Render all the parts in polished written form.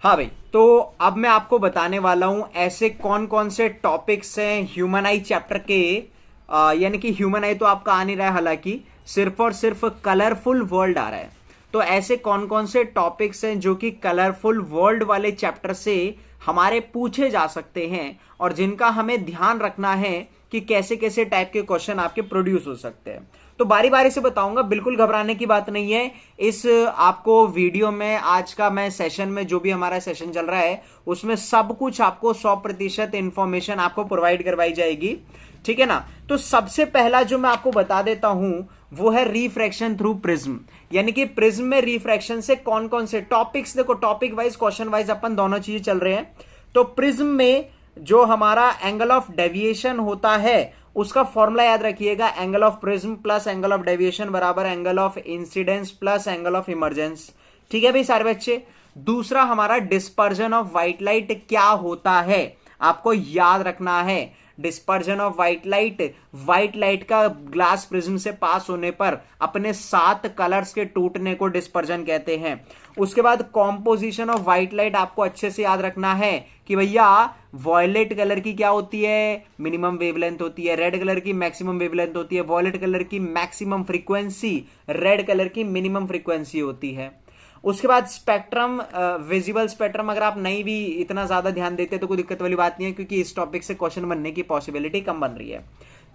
हाँ भाई, तो अब मैं आपको बताने वाला हूं ऐसे कौन कौन से टॉपिक्स हैं ह्यूमन आई चैप्टर के। यानी कि ह्यूमन आई तो आपका आ नहीं रहा है, हालांकि सिर्फ और सिर्फ कलरफुल वर्ल्ड आ रहा है। तो ऐसे कौन कौन से टॉपिक्स हैं जो कि कलरफुल वर्ल्ड वाले चैप्टर से हमारे पूछे जा सकते हैं और जिनका हमें ध्यान रखना है कि कैसे कैसे टाइप के क्वेश्चन आपके प्रोड्यूस हो सकते हैं। तो बारी बारी से बताऊंगा, बिल्कुल घबराने की बात नहीं है। इस आपको वीडियो में आज का मैं सेशन में जो भी हमारा सेशन चल रहा है उसमें सब कुछ आपको 100% इंफॉर्मेशन आपको प्रोवाइड करवाई जाएगी, ठीक है ना। तो सबसे पहला जो मैं आपको बता देता हूं वो है रिफ्रैक्शन थ्रू प्रिज्म। यानी कि प्रिज्म में रिफ्रैक्शन से कौन कौन से टॉपिक्स, देखो टॉपिक वाइज क्वेश्चन वाइज अपन दोनों चीजें चल रहे हैं। तो प्रिज्म में जो हमारा एंगल ऑफ डेविएशन होता है उसका फॉर्मूला याद रखिएगा, angle of prism plus angle of deviation बराबर angle of incidence plus angle of emergence. ठीक है भाई सारे बच्चे। दूसरा हमारा डिस्पर्जन ऑफ व्हाइट लाइट क्या होता है, आपको याद रखना है। डिस्पर्जन ऑफ व्हाइट लाइट का ग्लास प्रिज्म से पास होने पर अपने 7 कलर्स के टूटने को डिस्पर्जन कहते हैं। उसके बाद कॉम्पोजिशन ऑफ व्हाइट लाइट आपको अच्छे से याद रखना है कि भैया वॉयलेट कलर की क्या होती है, मिनिमम वेवलेंथ होती है। रेड कलर की मैक्सिमम वेवलेंथ होती है। वॉयलेट कलर की मैक्सिमम फ्रीक्वेंसी, रेड कलर की मिनिमम फ्रीक्वेंसी होती है। उसके बाद स्पेक्ट्रम, विजिबल स्पेक्ट्रम अगर आप नहीं भी इतना ज्यादा ध्यान देते तो कोई दिक्कत वाली बात नहीं है, क्योंकि इस टॉपिक से क्वेश्चन बनने की पॉसिबिलिटी कम बन रही है,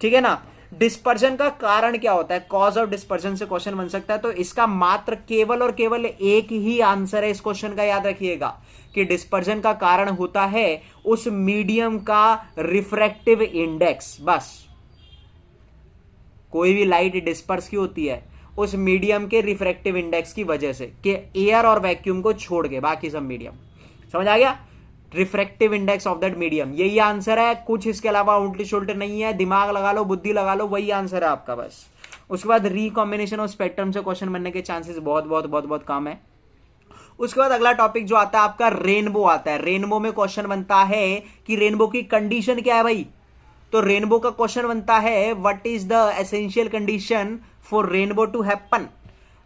ठीक है ना। डिस्पर्जन का कारण क्या होता है, कॉज ऑफ डिस्पर्जन से क्वेश्चन बन सकता है। तो इसका मात्र केवल और केवल एक ही आंसर है इस क्वेश्चन का, याद रखिएगा कि डिस्पर्जन का कारण होता है उस मीडियम का रिफ्रैक्टिव इंडेक्स। बस, कोई भी लाइट डिस्पर्स की होती है उस मीडियम के रिफ्रैक्टिव इंडेक्स की वजह से, कि एयर और वैक्यूम को छोड़ के बाकी सब मीडियम। समझ आ गया, refractive index of that medium, यही आंसर है। कुछ इसके अलावा उल्टी सुल्टे नहीं है, दिमाग लगा लो, बुद्धि लगा लो, वही आंसर है आपका बस। उसके बाद रिकॉम्बिनेशन ऑफ स्पेक्ट्रम से क्वेश्चन बनने के चांसेस बहुत बहुत बहुत बहुत कम है। उसके बाद अगला टॉपिक जो आता है आपका रेनबो आता है। रेनबो में क्वेश्चन बनता है कि रेनबो की कंडीशन क्या है भाई। तो रेनबो का क्वेश्चन बनता है what is the essential condition for rainbow to happen.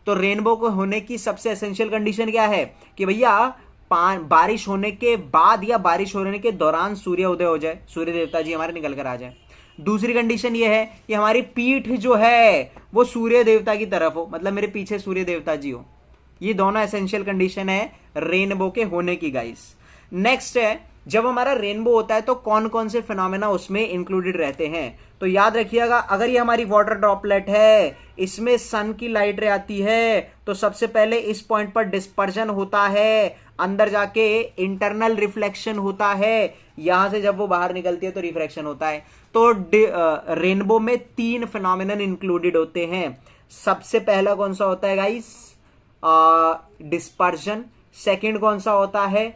तो रेनबो को होने की सबसे एसेंशियल कंडीशन क्या है कि भैया बारिश होने के बाद या बारिश होने के दौरान सूर्य उदय हो जाए, सूर्य देवता जी हमारे निकल कर आ जाए। दूसरी कंडीशन ये है कि हमारी पीठ जो है वो सूर्य देवता की तरफ हो, मतलब मेरे पीछे सूर्य देवता जी हो। ये दोनों एसेंशियल कंडीशन है रेनबो के होने की गाइस। नेक्स्ट है, जब हमारा रेनबो होता है तो कौन कौन से फिनोमेना उसमें इंक्लूडेड रहते हैं। तो याद रखिएगा, अगर ये हमारी वाटर ड्रॉपलेट है, इसमें सन की लाइट रे आती है, तो सबसे पहले इस पॉइंट पर डिस्पर्जन होता है, अंदर जाके इंटरनल रिफ्लेक्शन होता है, यहां से जब वो बाहर निकलती है तो रिफ्रैक्शन होता है। तो रेनबो में 3 फिनोमेनन इंक्लूडेड होते हैं। सबसे पहला कौन सा होता है गाइस, डिस्पर्जन। सेकंड कौन सा होता है,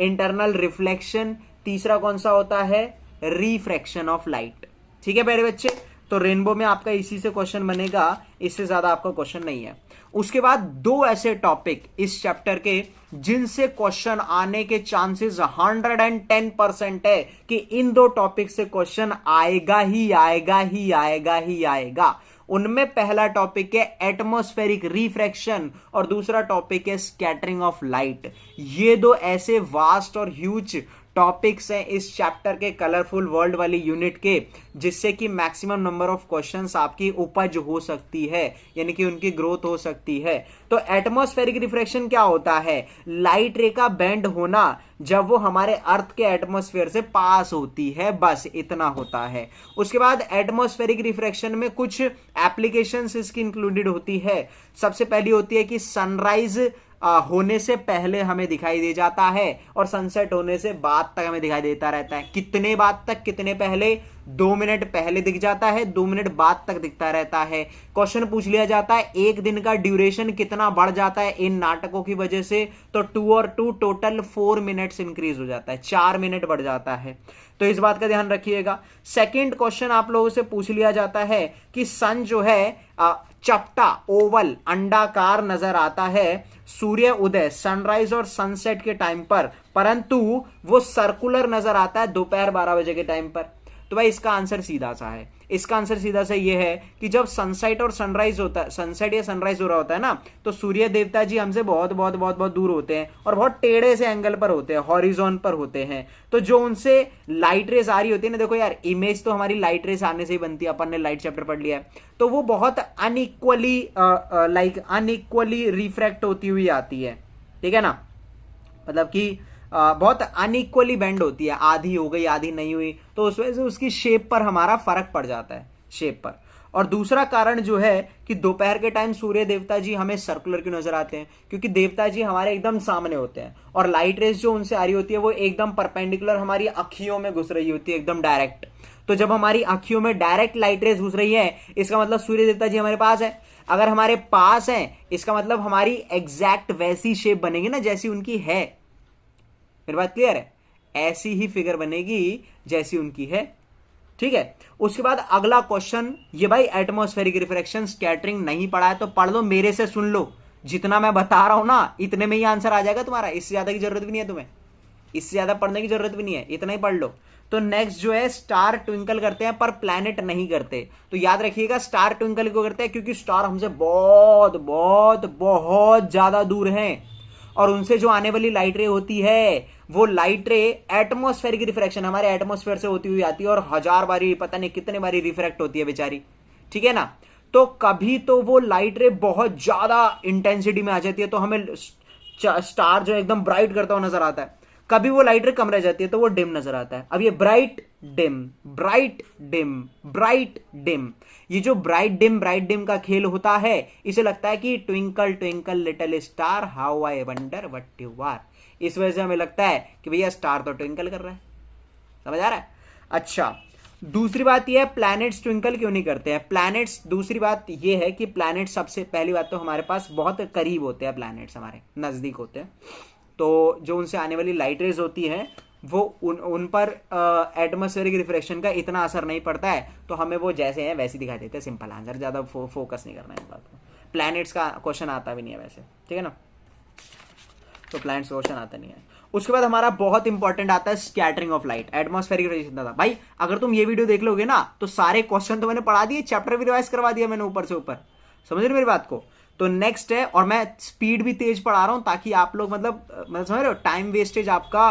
इंटरनल रिफ्लेक्शन। तीसरा कौन सा होता है, रिफ्रैक्शन ऑफ लाइट। ठीक है प्यारे बच्चे, तो रेनबो में आपका इसी से क्वेश्चन बनेगा, इससे ज्यादा आपका क्वेश्चन नहीं है। उसके बाद 2 ऐसे टॉपिक इस चैप्टर के जिनसे क्वेश्चन आने के चांसेस 110% है कि इन 2 टॉपिक से क्वेश्चन आएगा ही आएगा ही आएगा ही आएगा। उनमें पहला टॉपिक है एटमॉस्फेरिक रिफ्रैक्शन और दूसरा टॉपिक है स्कैटरिंग ऑफ लाइट। ये 2 ऐसे वास्ट और ह्यूज टॉपिक्स हैं इस चैप्टर के कलरफुल वर्ल्ड वाली यूनिट के, जिससे कि मैक्सिमम नंबर ऑफ क्वेश्चंस आपकी उपज हो सकती है, यानी कि उनकी ग्रोथ हो सकती है। तो एटमॉस्फेरिक रिफ्रैक्शन क्या होता है, लाइट रे का बैंड होना जब वो हमारे अर्थ के एटमॉस्फेयर से पास होती है, बस इतना होता है। उसके बाद एटमॉस्फेरिक रिफ्रैक्शन में कुछ एप्लीकेशंस इसकी इंक्लूडेड होती है। सबसे पहली होती है कि सनराइज होने से पहले हमें दिखाई दे जाता है और सनसेट होने से बाद तक हमें दिखाई देता रहता है। कितने बाद तक, कितने पहले, 2 मिनट पहले दिख जाता है, 2 मिनट बाद तक दिखता रहता है। क्वेश्चन पूछ लिया जाता है एक दिन का ड्यूरेशन कितना बढ़ जाता है इन नाटकों की वजह से, तो 2 और 2 टोटल 4 मिनट्स इंक्रीज हो जाता है, 4 मिनट बढ़ जाता है। तो इस बात का ध्यान रखिएगा। सेकंड क्वेश्चन आप लोगों से पूछ लिया जाता है कि सन जो है चपटा, ओवल, अंडाकार नजर आता है सूर्य उदय, सनराइज और सनसेट के टाइम पर, परंतु वो सर्कुलर नजर आता है दोपहर 12 बजे के टाइम पर। तो भाई इसका आंसर सीधा सा है, इसका आंसर सीधा सा ये है कि जब सनसेट और सनराइज होता है, सनसेट या सनराइज हो रहा होता है ना, तो सूर्य देवता जी हमसे बहुत बहुत बहुत बहुत दूर होते हैं और बहुत टेढ़े से एंगल पर होते हैं, हॉरिजॉन पर होते हैं। तो जो उनसे लाइट रेस आ रही होती है ना, देखो यार इमेज तो हमारी लाइट रेस आने से ही बनती है, अपन ने लाइट चैप्टर पढ़ लिया है, तो वो बहुत अनइक्वली रिफ्रैक्ट होती हुई आती है, ठीक है ना, मतलब कि बहुत अनइक्वली बेंड होती है, आधी हो गई आधी नहीं हुई, तो उस वजह से उसकी शेप पर हमारा फर्क पड़ जाता है, शेप पर। और दूसरा कारण जो है कि दोपहर के टाइम सूर्य देवता जी हमें सर्कुलर क्यों नजर आते हैं, क्योंकि देवता जी हमारे एकदम सामने होते हैं और लाइट रेस जो उनसे आ रही होती है वो एकदम परपेंडिकुलर हमारी अखियों में घुस रही होती है, एकदम डायरेक्ट। तो जब हमारी अखियों में डायरेक्ट लाइट रेस घुस रही है, इसका मतलब सूर्य देवता जी हमारे पास है। अगर हमारे पास है, इसका मतलब हमारी एग्जैक्ट वैसी शेप बनेगी ना जैसी उनकी है। मेरी बात क्लियर है? ऐसी ही फिगर बनेगी जैसी उनकी है, ठीक है। उसके बाद अगला क्वेश्चन, ये भाई एटमॉस्फेरिक रिफ्रैक्शन स्कैटरिंग नहीं पढ़ा है तो पढ़ लो, मेरे से सुन लो, जितना मैं बता रहा हूं ना इतने में ही आंसर आ जाएगा तुम्हारा, इससे ज्यादा की जरूरत भी नहीं है तुम्हें, इससे ज्यादा पढ़ने की जरूरत भी नहीं है, इतना ही पढ़ लो। तो नेक्स्ट जो है, स्टार ट्विंकल करते हैं पर प्लैनेट नहीं करते। तो याद रखिएगा स्टार ट्विंकल क्यों करते हैं, क्योंकि स्टार हमसे बहुत बहुत बहुत ज्यादा दूर हैं और उनसे जो आने वाली लाइट रे होती है वो लाइट रे एटमॉस्फेरिक रिफ्रैक्शन हमारे एटमॉस्फेयर से होती हुई आती है और 1000 बारी पता नहीं कितने बारी रिफ्रैक्ट होती है बेचारी, ठीक है ना। तो कभी तो वो लाइट रे बहुत ज्यादा इंटेंसिटी में आ जाती है तो हमें स्टार जो एकदम ब्राइट करता हुआ नजर आता है, कभी वो लाइट रे कम रह जाती है तो वो डिम नजर आता है। अब ये bright dim bright dim bright dim, ये जो ब्राइट डिम का खेल होता है, इसे लगता है कि twinkle twinkle little star how I wonder what you are, इस वजह से हमें लगता है कि भैया स्टार तो ट्विंकल कर रहा है, समझ आ रहा है। अच्छा, दूसरी बात यह है प्लैनेट्स ट्विंकल क्यों नहीं करते हैं। प्लैनेट्स, दूसरी बात यह है कि प्लैनेट सबसे पहली बात तो हमारे पास बहुत करीब होते हैं, प्लैनेट्स हमारे नजदीक होते हैं, तो जो उनसे आने वाली लाइट रेज होती है वो उन पर एटमॉस्फेरिक रिफ्रैक्शन का इतना असर नहीं पड़ता है, तो हमें वो जैसे हैं वैसे दिखाई देते हैं, सिंपल आंसर, ज्यादा फोकस नहीं करना है इस बात को। प्लैनेट्स का क्वेश्चन आता भी नहीं है वैसे, ठीक है ना, तो प्लैनेट्स का क्वेश्चन आता नहीं है। उसके बाद हमारा बहुत इंपॉर्टेंट आता है scattering of light, atmospheric radiation था भाई। अगर तुम ये वीडियो देख लोगे ना तो सारे क्वेश्चन तो मैंने पढ़ा दिए, चैप्टर भी रिवाइज करवा दिया मैंने ऊपर से ऊपर, समझ रहे मेरी बात को। तो नेक्स्ट है, और मैं स्पीड भी तेज पढ़ा रहा हूं ताकि आप लोग मतलब समझ रहे हो, टाइम वेस्टेज आपका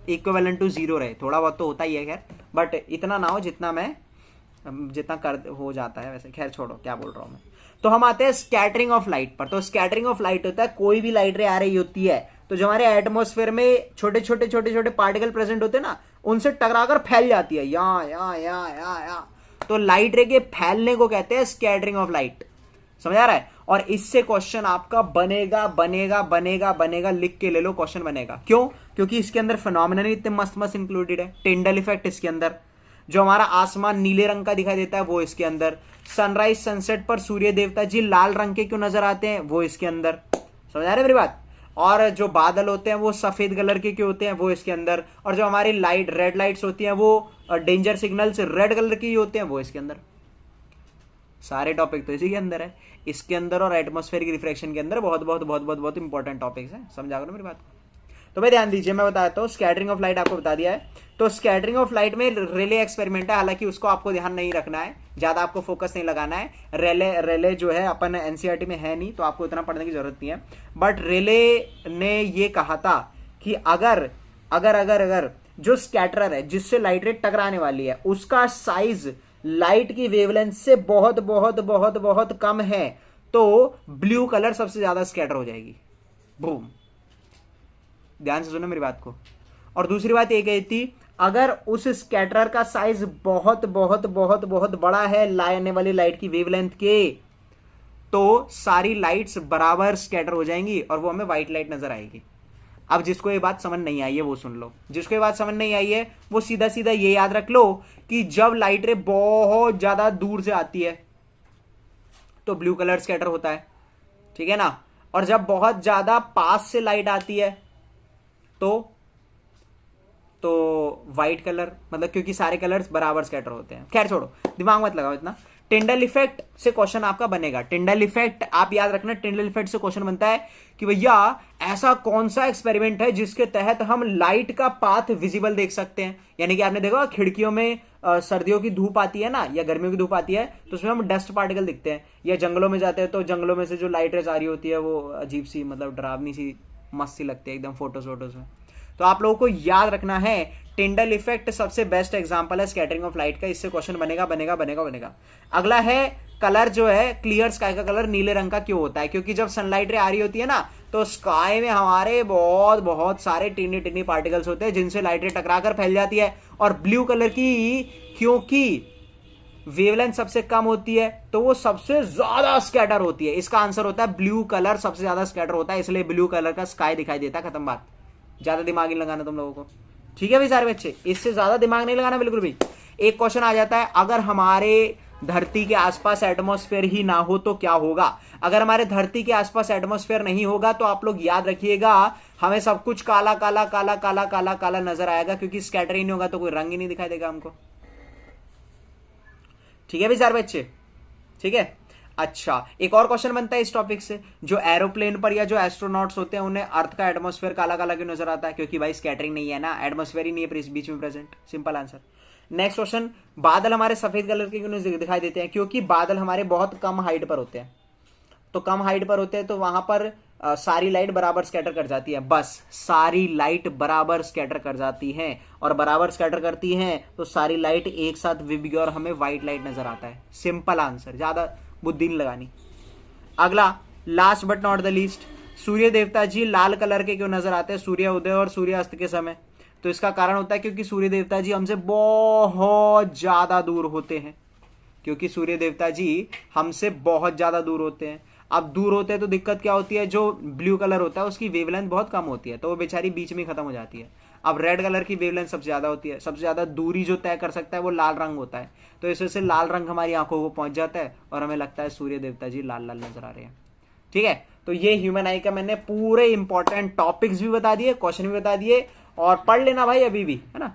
इक्विवेलेंट टू 0 रहे, थोड़ा बहुत तो होता ही है खैर, बट इतना ना हो जितना कर हो जाता है वैसे, खैर छोड़ो क्या बोल रहा हूं मैं। तो हम आते हैं स्कैटरिंग ऑफ लाइट पर। तो स्कैटरिंग ऑफ लाइट होता है कोई भी लाइट रे आ रही होती है तो जो हमारे एटमॉस्फेयर में छोटे छोटे छोटे छोटे पार्टिकल प्रेजेंट होते हैं ना, उनसे टकराकर फैल जाती है या तो लाइट रे के फैलने को कहते हैं स्कैटरिंग ऑफ लाइट, समझ आ रहा है। और इससे क्वेश्चन आपका बनेगा बनेगा बनेगा बनेगा, लिख के ले लो, क्वेश्चन बनेगा। क्यों? क्योंकि इसके अंदर फिनोमेनन इतने मस्त मस्त इंक्लूडेड है। टिंडल इफेक्ट इसके अंदर, जो हमारा आसमान नीले रंग का दिखाई देता है वो इसके अंदर, सनराइज सनसेट पर सूर्य देवता जी लाल रंग के क्यों नजर आते हैं वो इसके अंदर, समझ आ रहे मेरी बात। और जो बादल होते हैं वो सफेद कलर के क्यों होते हैं वो इसके अंदर, और जो हमारी लाइट रेड लाइट्स होती हैं वो डेंजर सिग्नल से रेड कलर की होते हैं वो इसके अंदर। सारे टॉपिक तो इसी के अंदर है, इसके अंदर और एटमॉस्फेरिक रिफ्रैक्शन के अंदर बहुत बहुत बहुत बहुत बहुत इंपॉर्टेंट टॉपिक्स हैं, समझा करो मेरी बात को। तो भाई ध्यान दीजिए, मैं बताता हूँ स्कैटरिंग ऑफ लाइट आपको बता दिया है। तो स्कैटरिंग ऑफ लाइट में रेले एक्सपेरिमेंट है, हालांकि उसको आपको ध्यान नहीं रखना है, ज्यादा आपको फोकस नहीं लगाना है। रेले जो है अपन एनसीईआरटी में है नहीं तो आपको इतना पढ़ने की जरूरत नहीं है, बट रेले ने ये कहा था कि अगर अगर अगर अगर जो स्कैटरर है जिससे लाइट रे टकराने वाली है उसका साइज लाइट की वेवलेंथ से बहुत बहुत बहुत बहुत कम है तो ब्लू कलर सबसे ज्यादा स्कैटर हो जाएगी, बूम। ध्यान से सुनो मेरी बात को। और दूसरी बात ये कही थी, अगर उस स्कैटरर का साइज बहुत बहुत बहुत बहुत बड़ा है लाने वाली लाइट की वेवलेंथ के, तो सारी लाइट्स बराबर स्कैटर हो जाएंगी और वो हमें व्हाइट लाइट नजर आएगी। अब जिसको ये बात समझ नहीं आई है वो सुन लो, जिसको ये बात समझ नहीं आई है वो सीधा सीधा ये याद रख लो कि जब लाइट रे बहुत ज्यादा दूर से आती है तो ब्लू कलर स्कैटर होता है, ठीक है ना, और जब बहुत ज्यादा पास से लाइट आती है तो व्हाइट कलर, मतलब क्योंकि सारे कलर्स बराबर स्कैटर होते हैं। खैर छोड़ो, दिमाग मत लगाओ इतना, टिंडल इफेक्ट से क्वेश्चन आपका बनेगा। टिंडल इफेक्ट आप याद रखना, टिंडल इफेक्ट से क्वेश्चन बनता है कि भैया ऐसा कौन सा एक्सपेरिमेंट है जिसके तहत हम लाइट का पाथ विजिबल देख सकते हैं। यानी कि आपने देखा खिड़कियों में सर्दियों की धूप आती है ना, या गर्मियों की धूप आती है, तो उसमें हम डस्ट पार्टिकल दिखते हैं। या जंगलों में जाते हैं तो जंगलों में से जो लाइट रेज आ रही होती है वो अजीब सी, मतलब डरावनी सी, मस्त सी लगती है एकदम फोटोज में। तो आप लोगों को याद रखना है टिंडल इफेक्ट सबसे बेस्ट एग्जांपल है स्कैटरिंग ऑफ लाइट का। इससे क्वेश्चन बनेगा बनेगा बनेगा बनेगा। अगला है कलर जो है, क्लियर स्काई का कलर नीले रंग का क्यों होता है? क्योंकि जब सनलाइट रे आ रही होती है ना, तो स्काई में हमारे बहुत बहुत सारे टिनी टिनी पार्टिकल्स होते हैं जिनसे लाइट रे टकरा कर फैल जाती है। और ब्लू कलर की क्योंकि वेवलेंथ सबसे कम होती है तो वो सबसे ज्यादा स्कैटर होती है। इसका आंसर होता है ब्लू कलर सबसे ज्यादा स्कैटर होता है, इसलिए ब्लू कलर का स्काई दिखाई देता है। खत्म बात, ज्यादा दिमाग नहीं लगाना तुम लोगों को, ठीक है भाई सारे बच्चे, इससे ज्यादा दिमाग नहीं लगाना बिल्कुल भी। एक क्वेश्चन आ जाता है, अगर हमारे धरती के आसपास एटमॉस्फेयर ही ना हो तो क्या होगा? अगर हमारे धरती के आसपास एटमॉस्फेयर नहीं होगा तो आप लोग याद रखिएगा हमें सब कुछ काला काला काला काला काला काला नजर आएगा, क्योंकि स्कैटर ही नहीं होगा तो कोई रंग ही नहीं दिखाई देगा हमको। ठीक है भाई सारे बच्चे, ठीक है। अच्छा, एक और क्वेश्चन बनता है इस टॉपिक से, जो एरोप्लेन पर या जो एस्ट्रोनॉट्स होते हैं उन्हें अर्थ का एटमॉस्फेयर काला काला क्यों नजर आता है? क्योंकि भाई स्कैटरिंग नहीं है ना, एटमॉस्फेयर ही नहीं है बीच में present. Simple answer. Next question, बादल हमारे सफेद कलर के क्यों दिखाई देते हैं? क्योंकि बादल हमारे बहुत कम हाइट पर होते हैं, तो कम हाइट पर होते हैं तो वहां पर सारी लाइट बराबर स्कैटर कर जाती है। बस सारी लाइट बराबर स्कैटर कर जाती है, और बराबर स्कैटर करती हैं तो सारी लाइट एक साथ विबगी और हमें व्हाइट लाइट नजर आता है। सिंपल आंसर, ज्यादा बुद्धि नहीं लगानी। अगला, last but not the least, Surya देवता जी लाल कलर के क्यों नजर आते हैं सूर्य उदय और सूर्यास्त के समय? तो इसका कारण होता है क्योंकि सूर्य देवता जी हमसे बहुत ज्यादा दूर होते हैं। क्योंकि सूर्य देवता जी हमसे बहुत ज्यादा दूर होते हैं। अब दूर होते हैं तो दिक्कत क्या होती है, जो ब्लू कलर होता है उसकी वेवलेंथ बहुत कम होती है, तो वो बेचारी बीच में खत्म हो जाती है। अब रेड कलर की वेवलेंथ सबसे ज्यादा होती है, सबसे ज्यादा दूरी जो तय कर सकता है वो लाल रंग होता है, तो इस वजह से लाल रंग हमारी आंखों को पहुंच जाता है और हमें लगता है सूर्य देवता जी लाल लाल नजर आ रहे हैं। ठीक है, तो ये ह्यूमन आई का मैंने पूरे इंपॉर्टेंट टॉपिक्स भी बता दिए, क्वेश्चन भी बता दिए, और पढ़ लेना भाई अभी भी, है ना।